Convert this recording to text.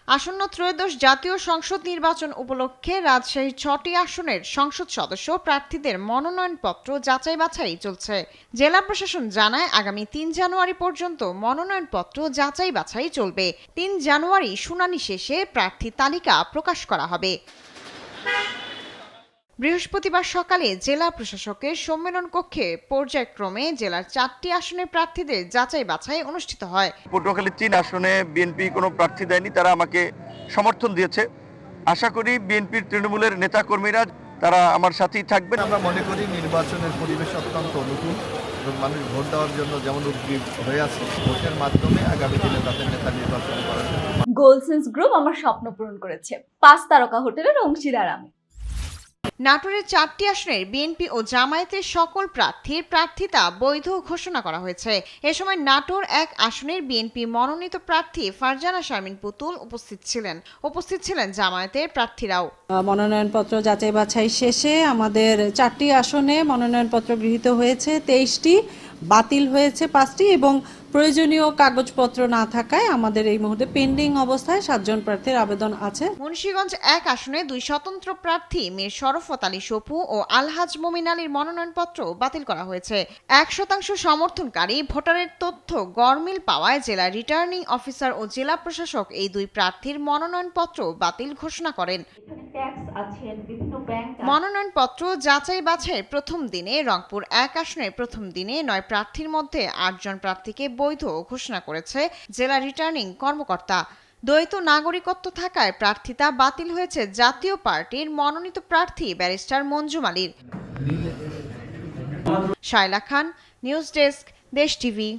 আসন্ন ত্রয়োদশ জাতীয় সংসদ নির্বাচন উপলক্ষে রাজশাহীর ৬টি আসনের সংসদ সদস্য প্রার্থীদের মনোনয়নপত্র যাচাই বাছাই চলছে। জেলা প্রশাসন জানায়, আগামী ৩ জানুয়ারি পর্যন্ত মনোনয়নপত্র যাচাই বাছাই চলবে। ৩ জানুয়ারি শুনানি শেষে প্রার্থী তালিকা প্রকাশ করা হবে। বৃহস্পতিবার সকালে জেলা প্রশাসকের সম্মেলন কক্ষে পর্যায়ক্রমে জেলার 4টি আসনের প্রার্থীদের যাচাই বাছাই অনুষ্ঠিত হয়। পটুয়াখালী ৩ আসনে বিএনপি কোনো প্রার্থী দেয়নি, তারা আমাকে সমর্থন দিয়েছে। আশা করি বিএনপির তৃণমূলের নেতাকর্মীরা তারা আমার সাথেই থাকবেন। আমরা মনে করি নির্বাচনের পরিবেশ অত্যন্ত অনুকূল এবং মানুষ ভোট দেওয়ার জন্য যেমন উদ্গ্রীব হয়ে আছে, ভোটের মাধ্যমে আগামী দিনে তাদের নেতা নির্বাচন করার জন্য। গোলসেন্স গ্রুপ আমার স্বপ্ন পূরণ করেছে। 5 তারকা হোটেলের অংশীদার আমি। নাটোরের 4টি আসনের বিএনপি ও জামায়াতের সকল প্রার্থীর প্রার্থিতা বৈধ ঘোষণা করা হয়েছে। এ সময় নাটোর 1 আসনের বিএনপি মনোনীত প্রার্থী ফারজানা শারমিন পুতুল উপস্থিত ছিলেন জামায়াতের প্রার্থীরাও। মনোনয়নপত্র যাচাই বাছাই শেষে আমাদের 4টি আসনে মনোনয়নপত্র গৃহীত হয়েছে, 23টি বাতিল হয়েছে 5টি এবং প্রয়োজনীয় কাগজপত্র না থাকায় আমাদের এই মুহূর্তে পেন্ডিং অবস্থায় 7 জন প্রার্থীর আবেদন আছে। মুন্সিগঞ্জ 1 আসনে 2 স্বতন্ত্র প্রার্থী মীর শরফত আলী সপু ও আলহাজ মুমিন আলীর মনোনয়নপত্র বাতিল করা হয়েছে। 1% সমর্থনকারী ভোটারের তথ্য গড়মিল পাওয়ায় জেলা রিটার্নিং অফিসার ও জেলা প্রশাসক এই 2 প্রার্থীর মনোনয়নপত্র বাতিল ঘোষণা করেন। মনোনয়নপত্র যাচাই বাছাইয়ের প্রথম দিনে রংপুর 1 আসনের প্রথম দিনে 9 প্রার্থীর মধ্যে 8 জন প্রার্থীকে বৈধ ঘোষণা করেছে জেলা রিটার্নিং কর্মকর্তা। দ্বৈত নাগরিকত্ব থাকায় প্রার্থিতা বাতিল হয়েছে জাতীয় পার্টির মনোনীত প্রার্থী ব্যারিস্টার মঞ্জুম আলীর। শায়লা খান, নিউজ ডেস্ক, দেশ টিভি।